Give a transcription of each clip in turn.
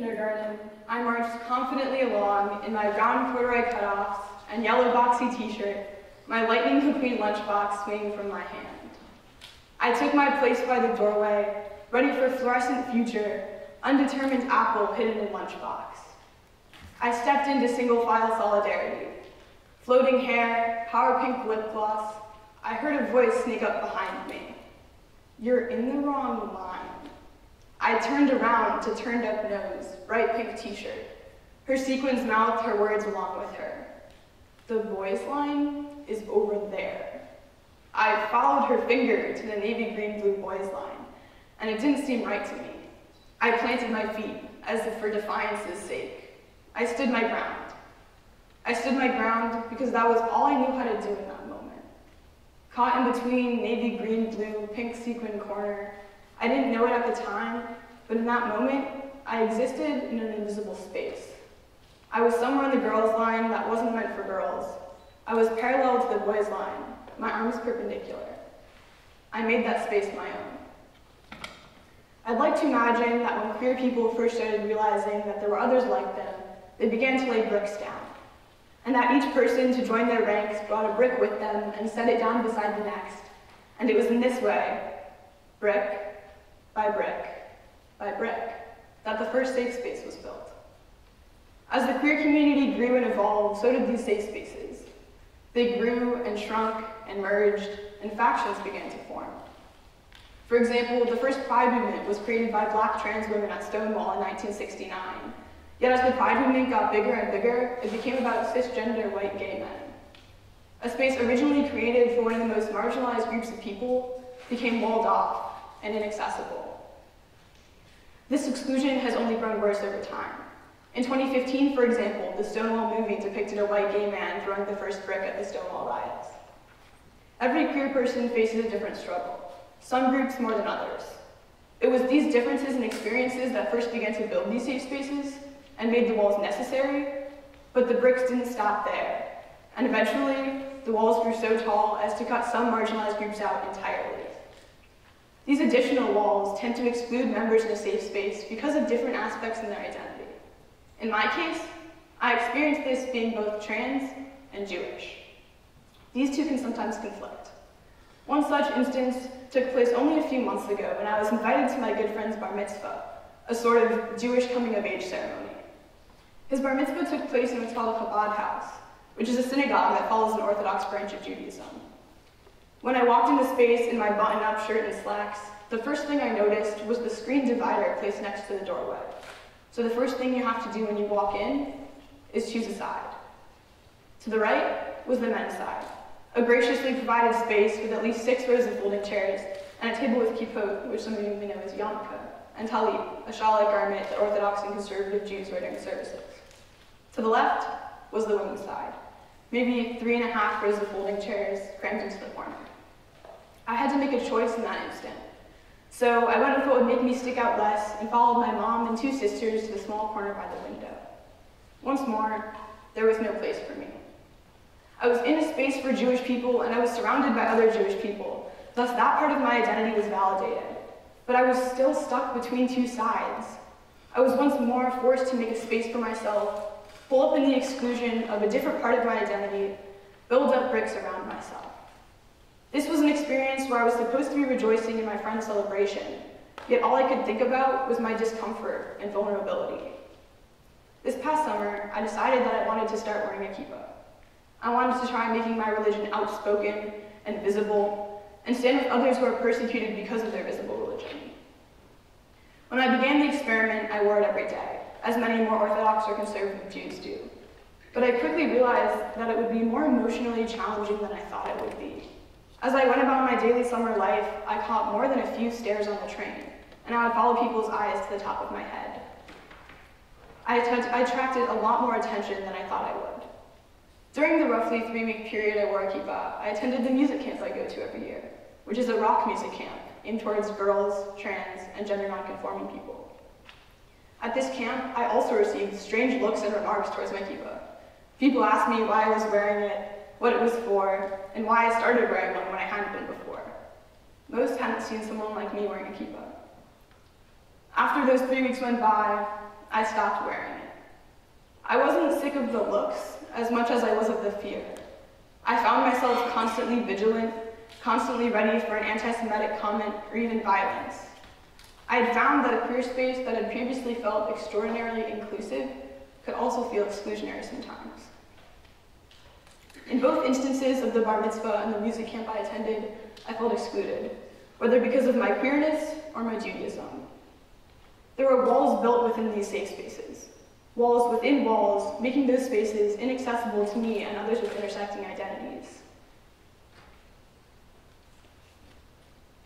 kindergarten, I marched confidently along in my brown corduroy cutoffs and yellow boxy t-shirt, my lightning McQueen lunchbox swinging from my hand. I took my place by the doorway, ready for fluorescent future, undetermined apple hidden in lunchbox. I stepped into single file solidarity. Floating hair, power pink lip gloss, I heard a voice sneak up behind me. You're in the wrong line. I turned around to turned up nose, bright pink t-shirt. Her sequins mouthed her words along with her. The boys' line is over there. I followed her finger to the navy green blue boys' line, and it didn't seem right to me. I planted my feet, as if for defiance's sake. I stood my ground. I stood my ground because that was all I knew how to do in that moment. Caught in between navy green blue, pink sequin corner, I didn't know it at the time, but in that moment, I existed in an invisible space. I was somewhere on the girls' line that wasn't meant for girls. I was parallel to the boys' line, my arms perpendicular. I made that space my own. I'd like to imagine that when queer people first started realizing that there were others like them, they began to lay bricks down, and that each person to join their ranks brought a brick with them and set it down beside the next. And it was in this way, brick by brick by brick, that the first safe space was built. As the queer community grew and evolved, so did these safe spaces. They grew and shrunk and merged, and factions began to form. For example, the first Pride movement was created by Black trans women at Stonewall in 1969. Yet as the Pride movement got bigger and bigger, it became about cisgender white gay men. A space originally created for one of the most marginalized groups of people became walled off and inaccessible. This exclusion has only grown worse over time. In 2015, for example, the Stonewall movie depicted a white gay man throwing the first brick at the Stonewall riots. Every queer person faces a different struggle, some groups more than others. It was these differences and experiences that first began to build these safe spaces and made the walls necessary, but the bricks didn't stop there. And eventually, the walls grew so tall as to cut some marginalized groups out entirely. These additional walls tend to exclude members in a safe space because of different aspects in their identity. In my case, I experienced this being both trans and Jewish. These two can sometimes conflict. One such instance took place only a few months ago when I was invited to my good friend's bar mitzvah, a sort of Jewish coming-of-age ceremony. His bar mitzvah took place in what's called a Chabad house, which is a synagogue that follows an Orthodox branch of Judaism. When I walked into space in my button-up shirt and slacks, the first thing I noticed was the screen divider placed next to the doorway. So the first thing you have to do when you walk in is choose a side. To the right was the men's side, a graciously provided space with at least 6 rows of folding chairs and a table with kippot, which some of you may know as yarmulke, and talit, a shawl-like garment that Orthodox and conservative Jews wear during services. To the left was the women's side, maybe 3.5 rows of folding chairs crammed into the corner. I had to make a choice in that instant. So I went with what would make me stick out less and followed my mom and 2 sisters to the small corner by the window. Once more, there was no place for me. I was in a space for Jewish people and I was surrounded by other Jewish people, thus that part of my identity was validated. But I was still stuck between 2 sides. I was once more forced to make a space for myself, pull up in the exclusion of a different part of my identity, build up bricks around myself. This was an experience where I was supposed to be rejoicing in my friend's celebration, yet all I could think about was my discomfort and vulnerability. This past summer, I decided that I wanted to start wearing a kippah. I wanted to try making my religion outspoken and visible, and stand with others who are persecuted because of their visible religion. When I began the experiment, I wore it every day, as many more Orthodox or conservative Jews do. But I quickly realized that it would be more emotionally challenging than I thought it would be. As I went about my daily summer life, I caught more than a few stares on the train, and I would follow people's eyes to the top of my head. I attracted a lot more attention than I thought I would. During the roughly 3-week period I wore a kippah, I attended the music camp I go to every year, which is a rock music camp aimed towards girls, trans, and gender nonconforming people. At this camp, I also received strange looks and remarks towards my kippah. People asked me why I was wearing it, what it was for, and why I started wearing one when I hadn't been before. Most hadn't seen someone like me wearing a kippah. After those 3 weeks went by, I stopped wearing it. I wasn't sick of the looks as much as I was of the fear. I found myself constantly vigilant, constantly ready for an anti-Semitic comment or even violence. I had found that a queer space that had previously felt extraordinarily inclusive could also feel exclusionary sometimes. In both instances of the bar mitzvah and the music camp I attended, I felt excluded, whether because of my queerness or my Judaism. There were walls built within these safe spaces, walls within walls, making those spaces inaccessible to me and others with intersecting identities.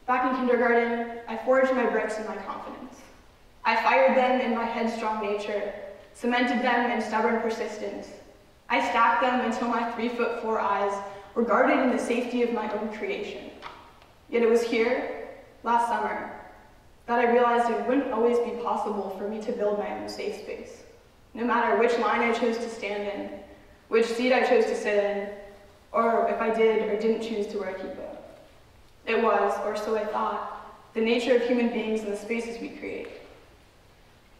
Back in kindergarten, I forged my bricks in my confidence. I fired them in my headstrong nature, cemented them in stubborn persistence. I stacked them until my 3'4" eyes were guarded in the safety of my own creation. Yet it was here, last summer, that I realized it wouldn't always be possible for me to build my own safe space, no matter which line I chose to stand in, which seat I chose to sit in, or if I did or didn't choose to wear a kippah. It was, or so I thought, the nature of human beings and the spaces we create.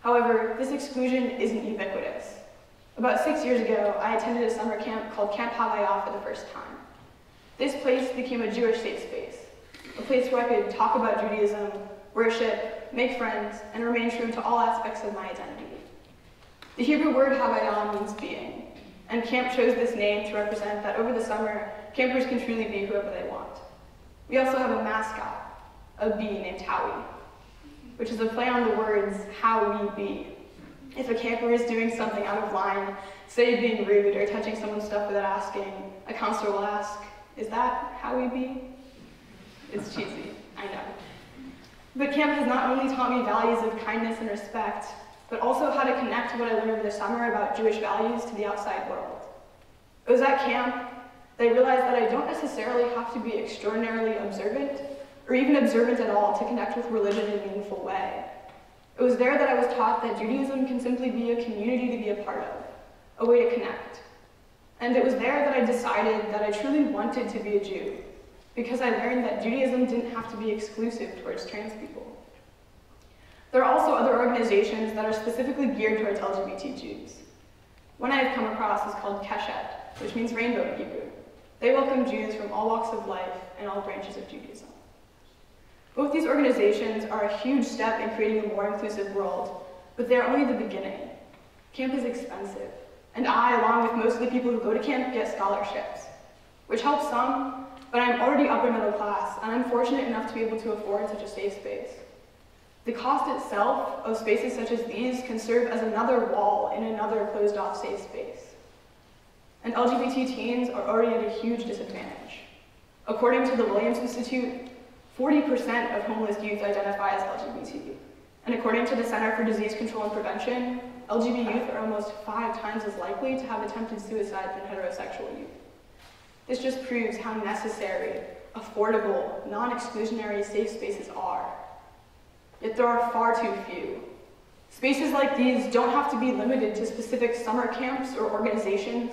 However, this exclusion isn't ubiquitous. About 6 years ago, I attended a summer camp called Camp Havaya for the first time. This place became a Jewish safe space, a place where I could talk about Judaism, worship, make friends, and remain true to all aspects of my identity. The Hebrew word Havaya means being, and camp chose this name to represent that over the summer, campers can truly be whoever they want. We also have a mascot, a bee named Howie, which is a play on the words, how we be. If a camper is doing something out of line, say being rude or touching someone's stuff without asking, a counselor will ask, is that how we be? It's cheesy, I know. But camp has not only taught me values of kindness and respect, but also how to connect what I learned over the summer about Jewish values to the outside world. It was at camp that I realized that I don't necessarily have to be extraordinarily observant, or even observant at all, to connect with religion in a meaningful way. It was there that I was taught that Judaism can simply be a community to be a part of, a way to connect. And it was there that I decided that I truly wanted to be a Jew, because I learned that Judaism didn't have to be exclusive towards trans people. There are also other organizations that are specifically geared towards LGBT Jews. One I have come across is called Keshet, which means rainbow in Hebrew. They welcome Jews from all walks of life and all branches of Judaism. Both these organizations are a huge step in creating a more inclusive world, but they're only the beginning. Camp is expensive, and I, along with most of the people who go to camp, get scholarships, which helps some, but I'm already upper middle class, and I'm fortunate enough to be able to afford such a safe space. The cost itself of spaces such as these can serve as another wall in another closed-off safe space. And LGBT teens are already at a huge disadvantage. According to the Williams Institute, 40% of homeless youth identify as LGBT. And according to the Center for Disease Control and Prevention, LGBT youth are almost 5 times as likely to have attempted suicide than heterosexual youth. This just proves how necessary, affordable, non-exclusionary safe spaces are. Yet there are far too few. Spaces like these don't have to be limited to specific summer camps or organizations.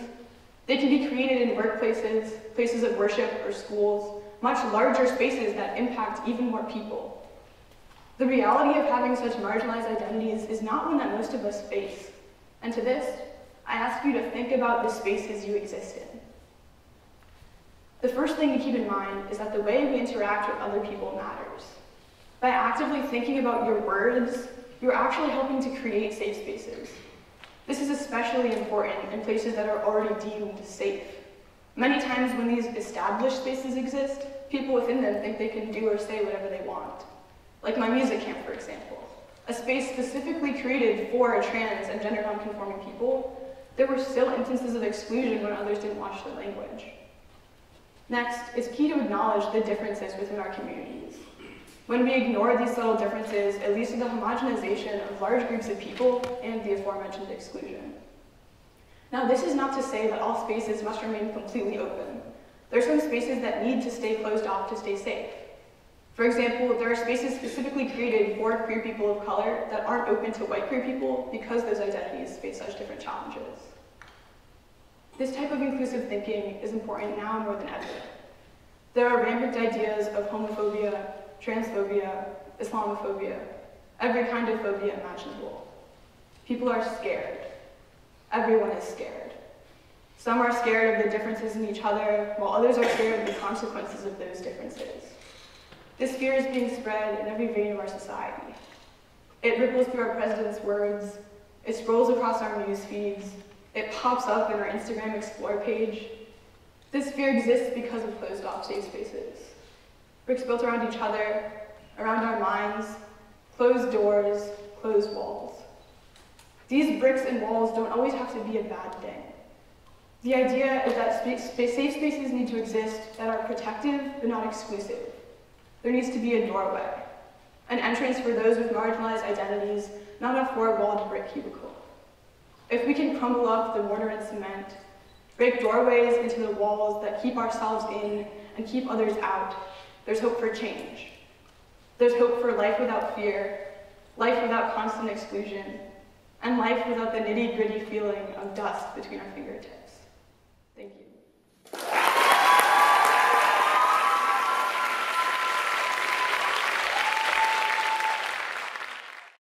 They can be created in workplaces, places of worship, or schools, much larger spaces that impact even more people. The reality of having such marginalized identities is not one that most of us face. And to this, I ask you to think about the spaces you exist in. The first thing to keep in mind is that the way we interact with other people matters. By actively thinking about your words, you're actually helping to create safe spaces. This is especially important in places that are already deemed safe. Many times when these established spaces exist, people within them think they can do or say whatever they want. Like my music camp, for example, a space specifically created for trans and gender non-conforming people, there were still instances of exclusion when others didn't watch the language. Next, it's key to acknowledge the differences within our communities. When we ignore these subtle differences, it leads to the homogenization of large groups of people and the aforementioned exclusion. Now, this is not to say that all spaces must remain completely open. There are some spaces that need to stay closed off to stay safe. For example, there are spaces specifically created for queer people of color that aren't open to white queer people because those identities face such different challenges. This type of inclusive thinking is important now more than ever. There are rampant ideas of homophobia, transphobia, Islamophobia, every kind of phobia imaginable. People are scared. Everyone is scared. Some are scared of the differences in each other, while others are scared of the consequences of those differences. This fear is being spread in every vein of our society. It ripples through our president's words, it scrolls across our news feeds, it pops up in our Instagram Explore page. This fear exists because of closed-off safe spaces. Bricks built around each other, around our minds, closed doors, closed walls. These bricks and walls don't always have to be a bad thing. The idea is that safe spaces need to exist that are protective but not exclusive. There needs to be a doorway, an entrance for those with marginalized identities, not a four-walled brick cubicle. If we can crumble up the mortar and cement, break doorways into the walls that keep ourselves in and keep others out, there's hope for change. There's hope for life without fear, life without constant exclusion, and life without the nitty-gritty feeling of dust between our fingertips.